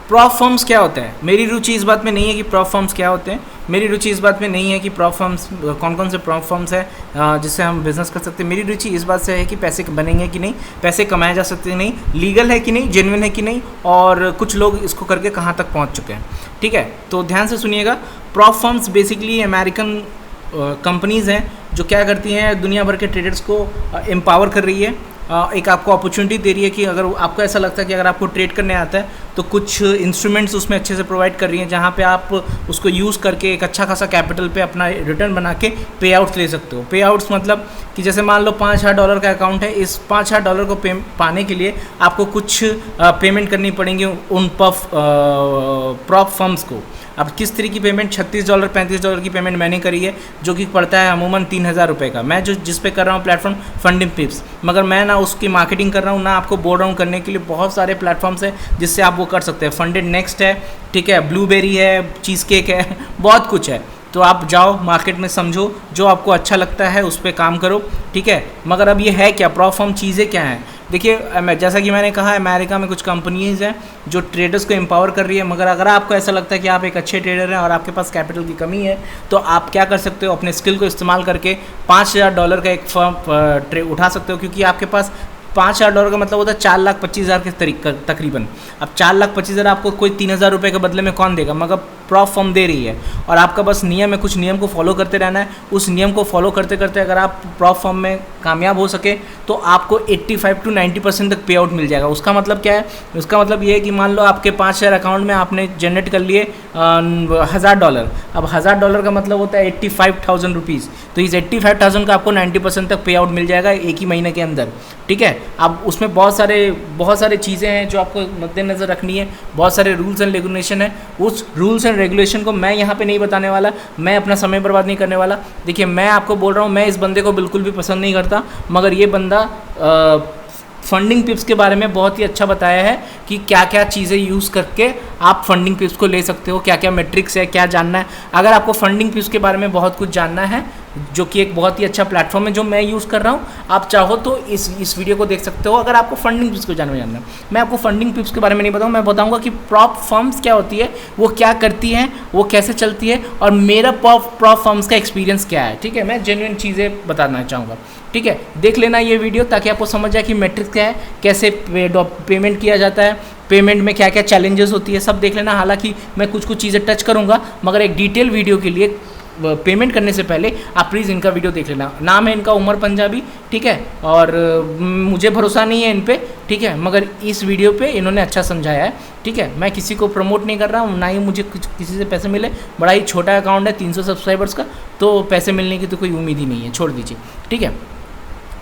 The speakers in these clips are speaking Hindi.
प्रॉप फर्म्स क्या होते हैं, मेरी रुचि इस बात में नहीं है कि प्रॉप फर्म्स क्या होते हैं, मेरी रुचि इस बात में नहीं है कि प्रॉप फर्म्स कौन कौन से प्रॉप फर्म्स है जिससे हम बिज़नेस कर सकते हैं। मेरी रुचि इस बात से है कि पैसे बनेंगे कि नहीं, पैसे कमाए जा सकते हैं नहीं, लीगल है कि नहीं, जेन्युइन है कि नहीं, और कुछ लोग इसको करके कहाँ तक पहुँच चुके हैं। ठीक है, तो ध्यान से सुनिएगा। Prop firms basically American companies हैं जो क्या करती हैं, दुनिया भर के ट्रेडर्स को एम्पावर कर रही है, एक आपको अपॉर्चुनिटी दे रही है कि अगर आपको ऐसा लगता है कि अगर आपको ट्रेड करने आता है तो कुछ इंस्ट्रूमेंट्स उसमें अच्छे से प्रोवाइड कर रही हैं जहाँ पे आप उसको यूज़ करके एक अच्छा खासा कैपिटल पे अपना रिटर्न बना के पे आउट्स ले सकते हो। पे आउट्स मतलब कि जैसे मान लो $5,000 का अकाउंट है, इस $5,000 को पाने के लिए आपको कुछ पेमेंट करनी पड़ेंगी उन प्रॉप फर्म्स को। अब किस तरह की पेमेंट, $36 $35 की पेमेंट मैंने करी है जो कि पड़ता है अमूमन $3,000 का। मैं जिस पे कर रहा हूँ प्लेटफॉर्म फंडिंग पिप्स, मगर मैं ना उसकी मार्केटिंग कर रहा हूँ ना आपको बोल रहा हूँ करने के लिए। बहुत सारे प्लेटफॉर्म्स है जिससे आप वो कर सकते हैं। फंडेड नेक्स्ट है, ठीक है, ब्लूबेरी है, चीज़ केक है, बहुत कुछ है। तो आप जाओ मार्केट में, समझो जो आपको अच्छा लगता है उस पर काम करो, ठीक है। मगर अब ये है क्या, प्रॉप फर्म चीज़ें क्या हैं? देखिए, जैसा कि मैंने कहा, अमेरिका में कुछ कंपनीज हैं जो ट्रेडर्स को एम्पावर कर रही है। मगर अगर आपको ऐसा लगता है कि आप एक अच्छे ट्रेडर हैं और आपके पास कैपिटल की कमी है, तो आप क्या कर सकते हो, अपने स्किल को इस्तेमाल करके $5,000 का एक फर्म उठा सकते हो। क्योंकि आपके पास $5,000 का मतलब होता है 4,25,000 के तकरीबन। अब 4,25,000 आपको कोई $3,000 के बदले में कौन देगा, मगर प्रॉप फर्म दे रही है। और आपका बस नियम है, कुछ नियम को फॉलो करते रहना है। उस नियम को फॉलो करते करते अगर आप प्रॉप फर्म में कामयाब हो सके तो आपको 85 to 90% तक पे आउट मिल जाएगा। उसका मतलब क्या है, उसका मतलब ये है कि मान लो आपके 5,000 अकाउंट में आपने जनरेट कर लिए $1,000। अब $1,000 का मतलब होता है 85,000 रुपीज़। तो इस 85,000 का आपको 90% तक पे आउट मिल जाएगा एक ही महीने के अंदर, ठीक है। अब उसमें बहुत सारे चीज़ें हैं जो आपको मद्देनज़र रखनी है, बहुत सारे रूल्स एंड रेगुलेशन है। उस रूल्स एंड रेगुलेशन को मैं यहाँ पे नहीं बताने वाला, मैं अपना समय बर्बाद नहीं करने वाला। देखिए, मैं आपको बोल रहा हूँ, मैं इस बंदे को बिल्कुल भी पसंद नहीं करता, मगर ये बंदा फंडिंग पिप्स के बारे में बहुत ही अच्छा बताया है कि क्या क्या चीज़ें यूज़ करके आप फंडिंग पिप्स को ले सकते हो, क्या क्या मैट्रिक्स है, क्या जानना है। अगर आपको फंडिंग पिप्स के बारे में बहुत कुछ जानना है, जो कि एक बहुत ही अच्छा प्लेटफॉर्म है जो मैं यूज़ कर रहा हूँ, आप चाहो तो इस वीडियो को देख सकते हो। अगर आपको फंडिंग पिप्स को जानना है, मैं आपको फंडिंग पिप्स के बारे में नहीं बताऊँ, मैं बताऊँगा कि प्रॉप फर्म्स क्या होती है, वो क्या करती हैं, वो कैसे चलती है, और मेरा प्रॉप फर्म्स का एक्सपीरियंस क्या है, ठीक है। मैं जेन्युइन चीज़ें बताना चाहूँगा, ठीक है। देख लेना ये वीडियो ताकि आपको समझ जाए कि मैट्रिक्स क्या है, कैसे पेमेंट किया जाता है, पेमेंट में क्या क्या चैलेंजेस होती है, सब देख लेना। हालांकि मैं कुछ चीज़ें टच करूँगा, मगर एक डिटेल वीडियो के लिए पेमेंट करने से पहले आप प्लीज़ इनका वीडियो देख लेना। नाम है इनका उमर पंजाबी, ठीक है, और मुझे भरोसा नहीं है इन पे, ठीक है, मगर इस वीडियो पे इन्होंने अच्छा समझाया है, ठीक है। मैं किसी को प्रमोट नहीं कर रहा हूँ, ना ही मुझे किसी से पैसे मिले। बड़ा ही छोटा अकाउंट है, 300 सब्सक्राइबर्स का, तो पैसे मिलने की तो कोई उम्मीद ही नहीं है, छोड़ दीजिए, ठीक है।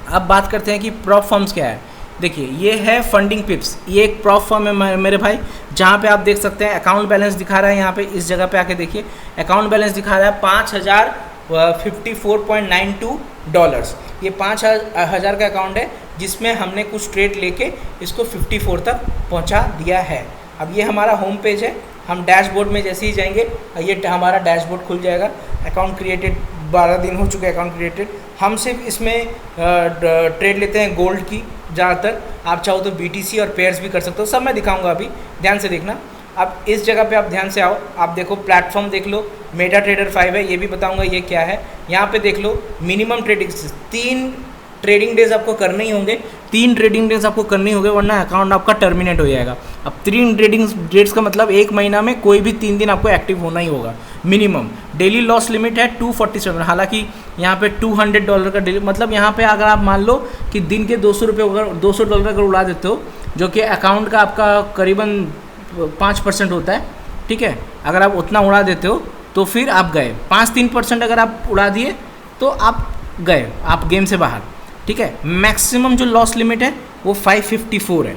अब बात करते हैं कि प्रॉप फर्म्स क्या है। देखिए, ये है फंडिंग पिप्स, ये एक प्रॉप फर्म है मेरे भाई, जहाँ पे आप देख सकते हैं अकाउंट बैलेंस दिखा रहा है। यहाँ पे इस जगह पे आके देखिए, अकाउंट बैलेंस दिखा रहा है $5,054.92। ये $5,000 का अकाउंट है जिसमें हमने कुछ ट्रेड लेके इसको 54 तक पहुँचा दिया है। अब ये हमारा होम पेज है, हम डैशबोर्ड में जैसे ही जाएंगे ये हमारा डैशबोर्ड खुल जाएगा। अकाउंट क्रिएटेड 12 दिन हो चुके हैं, अकाउंट क्रिएटेड। हम सिर्फ इसमें ट्रेड लेते हैं गोल्ड की ज़्यादातर, आप चाहो तो BTC और पेयर्स भी कर सकते हो, सब मैं दिखाऊंगा अभी, ध्यान से देखना। अब इस जगह पे आप ध्यान से आओ, आप देखो प्लेटफॉर्म देख लो, मेटा ट्रेडर 5 है, ये भी बताऊंगा ये क्या है। यहाँ पे देख लो मिनिमम ट्रेडिंग 3 ट्रेडिंग डेज आपको करने ही होंगे, 3 ट्रेडिंग डेज आपको करने ही होंगे, वरना अकाउंट आपका टर्मिनेट हो जाएगा। अब 3 ट्रेडिंग डेज का मतलब 1 महीना में कोई भी 3 दिन आपको एक्टिव होना ही होगा मिनिमम। डेली लॉस लिमिट है 247, हालांकि यहाँ पे $200 का डेली, मतलब यहाँ पे अगर आप मान लो कि दिन के $200 अगर उड़ा देते हो, जो कि अकाउंट का आपका करीबन 5% होता है, ठीक है। अगर आप उतना उड़ा देते हो तो फिर आप गए। 5-3% अगर आप उड़ा दिए तो आप गए, आप गेम से बाहर, ठीक है। मैक्सिमम जो लॉस लिमिट है वो 554 है,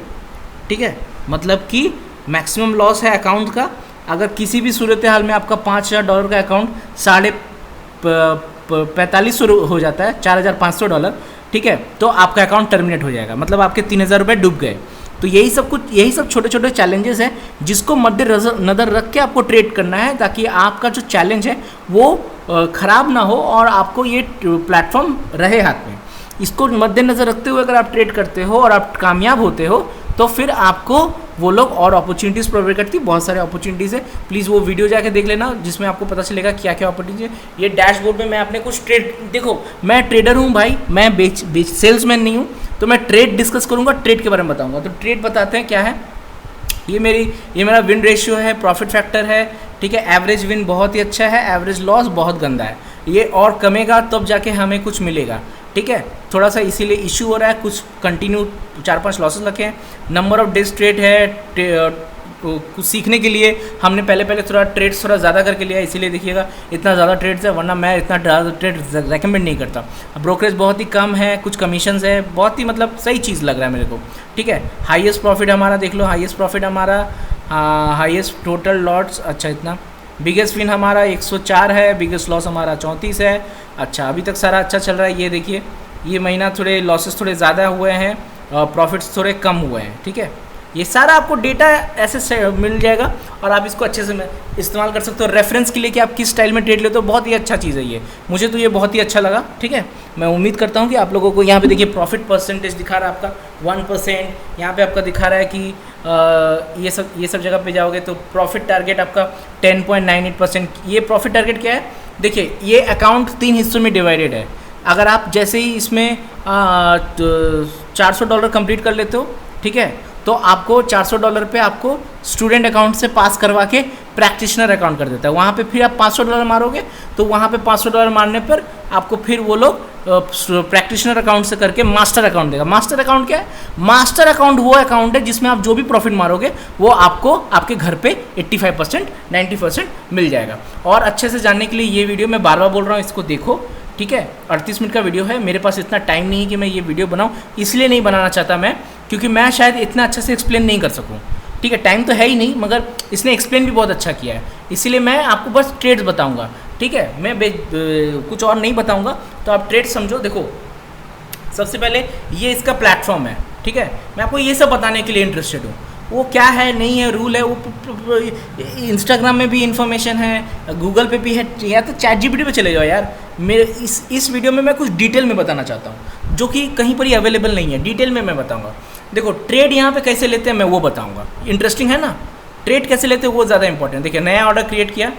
ठीक है। मतलब कि मैक्सिमम लॉस है अकाउंट का। अगर किसी भी सूरत हाल में आपका $5,000 का अकाउंट 4500 हो जाता है, $4,500, ठीक है, तो आपका अकाउंट टर्मिनेट हो जाएगा, मतलब आपके $3,000 डूब गए। तो यही सब छोटे छोटे चैलेंजेस हैं जिसको मद्देनजर रख के आपको ट्रेड करना है, ताकि आपका जो चैलेंज है वो ख़राब ना हो और आपको ये प्लेटफॉर्म रहे हाथ में। इसको मद्देनज़र रखते हुए अगर आप ट्रेड करते हो और आप कामयाब होते हो तो फिर आपको वो लोग और अपॉर्चुनिटीज़ प्रोवाइड करती है, बहुत सारे अपॉर्चुनिटीज़ है। प्लीज़ वो वीडियो जाके देख लेना जिसमें आपको पता चलेगा क्या क्या अपॉर्चुनिटी है। ये डैशबोर्ड में मैं अपने कुछ ट्रेड, देखो मैं ट्रेडर हूँ भाई, मैं बेच सेल्समैन नहीं हूँ, तो मैं ट्रेड डिस्कस करूँगा, ट्रेड के बारे में बताऊँगा। तो ट्रेड बताते हैं क्या है। ये मेरा विन रेशियो है, प्रॉफिट फैक्टर है, ठीक है। एवरेज विन बहुत ही अच्छा है, एवरेज लॉस बहुत गंदा है। ये और कमेगा तब जाके हमें कुछ मिलेगा, ठीक है। थोड़ा सा इसीलिए इशू हो रहा है, कुछ कंटिन्यू 4-5 लॉसेस रखे हैं। नंबर ऑफ डेज ट्रेड है, कुछ सीखने के लिए हमने पहले थोड़ा ट्रेड्स थोड़ा ज़्यादा करके लिया, इसीलिए देखिएगा इतना ज़्यादा ट्रेड्स है, वरना मैं इतना ज़्यादा ट्रेड रेकमेंड नहीं करता। ब्रोकरेज बहुत ही कम है, कुछ कमीशंस है, बहुत ही मतलब सही चीज़ लग रहा है मेरे को, ठीक है। हाईएस्ट प्रॉफिट हमारा देख लो, हाईएस्ट प्रॉफिट हमारा, हाईएस्ट टोटल लॉट्स, अच्छा इतना। बिगेस्ट विन हमारा 104 है, बिगेस्ट लॉस हमारा 34 है। अच्छा अभी तक सारा अच्छा चल रहा है। ये देखिए ये महीना थोड़े लॉसेस थोड़े ज़्यादा हुए हैं, प्रॉफिट्स थोड़े कम हुए हैं, ठीक है। ये सारा आपको डेटा ऐसे मिल जाएगा और आप इसको अच्छे से इस्तेमाल कर सकते हो रेफरेंस के लिए कि आप किस स्टाइल में ट्रेड लेते हो। बहुत ही अच्छा चीज़ है ये, मुझे तो ये बहुत ही अच्छा लगा, ठीक है। मैं उम्मीद करता हूँ कि आप लोगों को यहाँ पे देखिए प्रॉफिट परसेंटेज दिखा रहा है आपका 1%, यहाँ पे आपका दिखा रहा है कि ये सब जगह पे जाओगे तो प्रॉफिट टारगेट आपका 10.98%। ये प्रॉफिट टारगेट क्या है, देखिए ये अकाउंट 3 हिस्सों में डिवाइडेड है। अगर आप जैसे ही इसमें $400 कंप्लीट कर लेते हो, ठीक है, तो आपको $400 पे आपको स्टूडेंट अकाउंट से पास करवा के प्रैक्टिशनर अकाउंट कर देता है। वहाँ पे फिर आप $500 मारोगे तो वहाँ पे $500 मारने पर आपको फिर वो लोग प्रैक्टिशनर अकाउंट से करके मास्टर अकाउंट देगा। मास्टर अकाउंट क्या है, मास्टर अकाउंट वो अकाउंट है जिसमें आप जो भी प्रॉफिट मारोगे वो आपको आपके घर पे 85% 90% मिल जाएगा। और अच्छे से जानने के लिए ये वीडियो मैं बार बार बोल रहा हूँ, इसको देखो, ठीक है। 38 मिनट का वीडियो है, मेरे पास इतना टाइम नहीं है कि मैं ये वीडियो बनाऊँ, इसलिए नहीं बनाना चाहता मैं, क्योंकि मैं शायद इतना अच्छे से एक्सप्लेन नहीं कर सकूँ, ठीक है। टाइम तो है ही नहीं, मगर इसने एक्सप्लेन भी बहुत अच्छा किया है, इसीलिए मैं आपको बस ट्रेड्स बताऊँगा, ठीक है। मैं कुछ और नहीं बताऊँगा, तो आप ट्रेड समझो। देखो सबसे पहले ये इसका प्लेटफॉर्म है, ठीक है। मैं आपको ये सब बताने के लिए इंटरेस्टेड हूँ। वो क्या है नहीं है, रूल है, वो इंस्टाग्राम में भी इंफॉर्मेशन है, गूगल पे भी है, या तो ChatGPT पे चले जाओ यार। मेरे इस वीडियो में मैं कुछ डिटेल में बताना चाहता हूँ जो कि कहीं पर ही अवेलेबल नहीं है, डिटेल में मैं बताऊँगा। देखो ट्रेड यहाँ पे कैसे लेते हैं मैं वो बताऊँगा, इंटरेस्टिंग है ना। ट्रेड कैसे लेते हैं वो ज़्यादा इंपॉर्टेंट। देखिए नया ऑर्डर क्रिएट किया,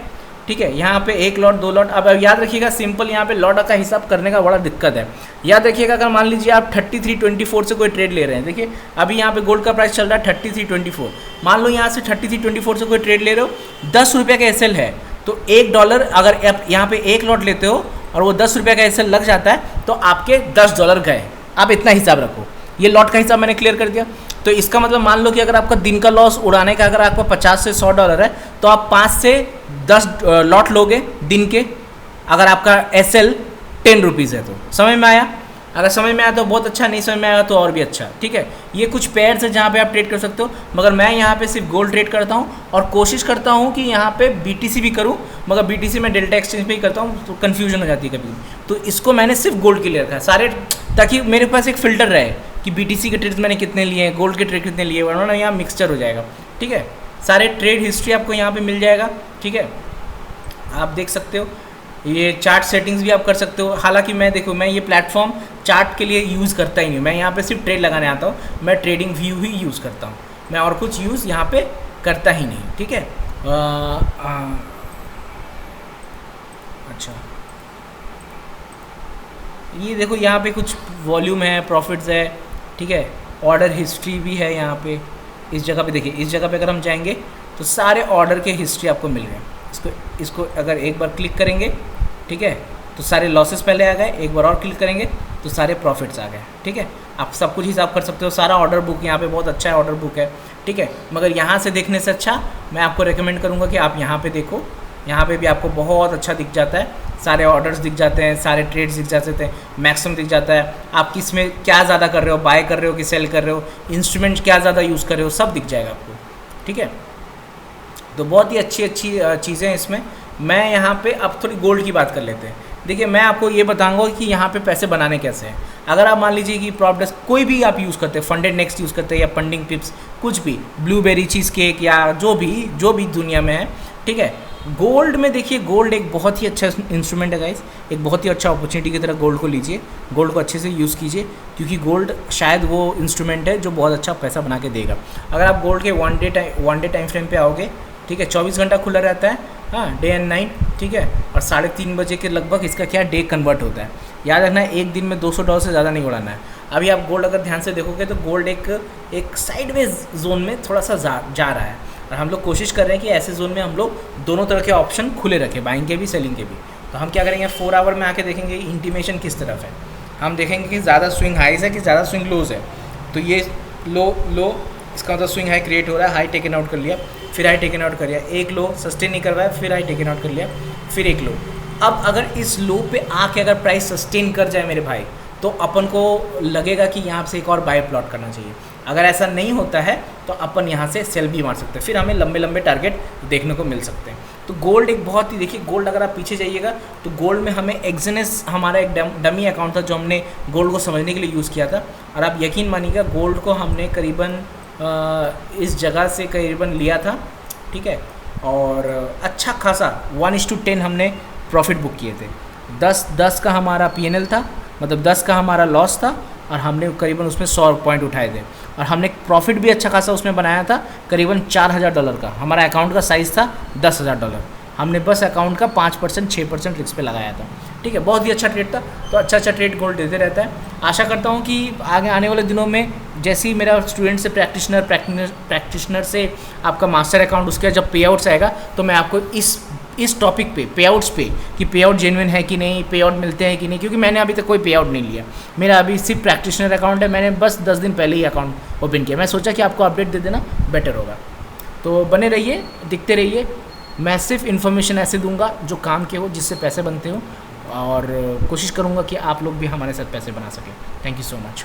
ठीक है, यहाँ पे 1 लॉट 2 लॉट। अब याद रखिएगा सिंपल, यहाँ पे लॉट का हिसाब करने का बड़ा दिक्कत है। याद रखिएगा अगर मान लीजिए आप 33.24 से कोई ट्रेड ले रहे हैं, देखिए अभी यहाँ पे गोल्ड का प्राइस चल रहा है 33.24, मान लो यहाँ से 33.24 से कोई ट्रेड ले रहे हो, 10 रुपये का SL है, तो $1 अगर आप यहाँ पे 1 लॉट लेते हो और वो 10 रुपये का SL लग जाता है तो आपके $10 गए। आप इतना हिसाब रखो, ये लॉट का हिसाब मैंने क्लियर कर दिया। तो इसका मतलब मान लो कि अगर आपका दिन का लॉस उड़ाने का अगर आपका $50 से $100 है, तो आप 5 से 10 लॉट लोगे दिन के, अगर आपका SL 10 रुपीज़ है तो। समझ में आया? अगर समझ में आया तो बहुत अच्छा, नहीं समझ में आया तो और भी अच्छा, ठीक है। ये कुछ पेयर्स है जहाँ पे आप ट्रेड कर सकते हो, मगर मैं यहाँ पे सिर्फ गोल्ड ट्रेड करता हूँ और कोशिश करता हूँ कि यहाँ पे BTC भी करूँ, मगर BTC में डेल्टा एक्सचेंज पे ही करता हूँ तो कन्फ्यूजन हो जाती है कभी। तो इसको मैंने सिर्फ गोल्ड के लिए रखा है सारे, ताकि मेरे पास एक फ़िल्टर रहे कि BTC के ट्रेड्स मैंने कितने लिए हैं, गोल्ड के ट्रेड कितने लिए, वरना यहाँ मिक्सचर हो जाएगा, ठीक है। सारे ट्रेड हिस्ट्री आपको यहाँ पे मिल जाएगा, ठीक है। आप देख सकते हो, ये चार्ट सेटिंग्स भी आप कर सकते हो। हालांकि मैं देखो मैं ये प्लेटफॉर्म चार्ट के लिए यूज़ करता ही नहीं, मैं यहाँ पे सिर्फ ट्रेड लगाने आता हूँ, मैं ट्रेडिंग व्यू ही यूज़ करता हूँ, मैं और कुछ यूज़ यहाँ पे करता ही नहीं, ठीक है। अच्छा ये देखो यहाँ पे कुछ वॉल्यूम है, प्रॉफिट्स है, ठीक है, ऑर्डर हिस्ट्री भी है यहाँ पे। इस जगह पे देखिए, इस जगह पे अगर हम जाएंगे तो सारे ऑर्डर के हिस्ट्री आपको मिल गए। इसको अगर एक बार क्लिक करेंगे, ठीक है, तो सारे लॉसेस पहले आ गए, एक बार और क्लिक करेंगे तो सारे प्रॉफिट्स आ गए, ठीक है। आप सब कुछ हिसाब कर सकते हो। सारा ऑर्डर बुक यहाँ पे बहुत अच्छा है, ऑर्डर बुक है, ठीक है। मगर यहाँ से देखने से अच्छा मैं आपको रेकमेंड करूँगा कि आप यहाँ पे देखो, यहाँ पे भी आपको बहुत अच्छा दिख जाता है, सारे ऑर्डर्स दिख जाते हैं, सारे ट्रेड्स दिख जाते हैं, मैक्सिमम दिख जाता है, आप किस में क्या ज़्यादा कर रहे हो, बाय कर रहे हो कि सेल कर रहे हो, इंस्ट्रूमेंट क्या ज़्यादा यूज़ कर रहे हो, सब दिख जाएगा आपको, ठीक है। तो बहुत ही अच्छी चीज़ें इसमें। मैं यहाँ पे अब थोड़ी गोल्ड की बात कर लेते हैं। देखिए मैं आपको ये बताऊंगा कि यहाँ पे पैसे बनाने कैसे हैं। अगर आप मान लीजिए कि प्रॉप डेस्क कोई भी आप यूज़ करते हैं, फंडेड नेक्स्ट यूज़ करते हैं या फंडिंग टिप्स, कुछ भी, ब्लूबेरी चीज़ केक या जो भी दुनिया में है, ठीक है, गोल्ड में देखिए, गोल्ड एक बहुत ही अच्छा इंस्ट्रूमेंट है गाइस, एक बहुत ही अच्छा अपॉर्चुनिटी की तरह गोल्ड को लीजिए, गोल्ड को अच्छे से यूज़ कीजिए, क्योंकि गोल्ड शायद वो इंस्ट्रूमेंट है जो बहुत अच्छा पैसा बना के देगा। अगर आप गोल्ड के वन डे टाइम फ्रेम पे आओगे, ठीक है, 24 घंटा खुला रहता है, हाँ, डे एंड नाइट, ठीक है, और 3:30 बजे के लगभग इसका क्या डे कन्वर्ट होता है। याद रखना है, एक दिन में $200 से ज़्यादा नहीं उड़ाना है। अभी आप गोल्ड अगर ध्यान से देखोगे तो गोल्ड एक साइडवेज जोन में थोड़ा सा जा रहा है, और हम लोग कोशिश कर रहे हैं कि ऐसे जोन में हम लोग दोनों तरह के ऑप्शन खुले रखें, बाइंग के भी सेलिंग के भी। तो हम क्या करेंगे, 4 आवर में आके देखेंगे इंटीमेशन किस तरफ है, हम देखेंगे कि ज़्यादा स्विंग हाइज है कि ज़्यादा स्विंग लोज है। तो ये लो इसका मतलब स्विंग हाई क्रिएट हो रहा है, हाई टेकन आउट कर लिया, फिर हाई टेकन आउट कर लिया, एक लो सस्टेन नहीं कर रहा है, फिर हाई टेकन आउट कर लिया, फिर एक लो। अब अगर इस लो पे आके अगर प्राइस सस्टेन कर जाए मेरे भाई, तो अपन को लगेगा कि यहाँ से एक और बाय प्लॉट करना चाहिए। अगर ऐसा नहीं होता है तो अपन यहाँ से सेल भी मार सकते हैं, फिर हमें लंबे लंबे टारगेट देखने को मिल सकते हैं। तो गोल्ड एक बहुत ही, देखिए गोल्ड अगर आप पीछे जाइएगा तो गोल्ड में हमें एक्सनेस हमारा एक डमी अकाउंट था जो हमने गोल्ड को समझने के लिए यूज़ किया था, और आप यकीन मानिएगा गोल्ड को हमने करीबन इस जगह से करीबन लिया था, ठीक है, और अच्छा खासा 1:10 हमने प्रॉफिट बुक किए थे। 10 का हमारा P&L था, मतलब 10 का हमारा लॉस था, और हमने करीबन उसमें 100 पॉइंट उठाए थे, और हमने प्रॉफिट भी अच्छा खासा उसमें बनाया था, करीबन $4000 का। हमारा अकाउंट का साइज़ था $10,000, हमने बस अकाउंट का 5% 6% रिस्क पे लगाया था, ठीक है, बहुत ही अच्छा ट्रेड था। तो अच्छा ट्रेड गोल्ड देते रहता है। आशा करता हूँ कि आगे आने वाले दिनों में जैसे ही मेरा स्टूडेंट से प्रैक्टिशनर से आपका मास्टर अकाउंट, उसके जब पे आउट्स आएगा तो मैं आपको इस टॉपिक पे, पे आउट्स पे, कि पे आउट जेन्युइन है कि नहीं, पे आउट मिलते हैं कि नहीं, क्योंकि मैंने अभी तक कोई पे आउट नहीं लिया। मेरा अभी सिर्फ प्रैक्टिशनर अकाउंट है, मैंने बस 10 दिन पहले ही अकाउंट ओपन किया। मैं सोचा कि आपको अपडेट दे देना बेटर होगा। तो बने रहिए, दिखते रहिए, मैं सिर्फ इन्फॉर्मेशन ऐसे दूंगा जो काम के हो, जिससे पैसे बनते हो, और कोशिश करूंगा कि आप लोग भी हमारे साथ पैसे बना सकें। Thank you so much.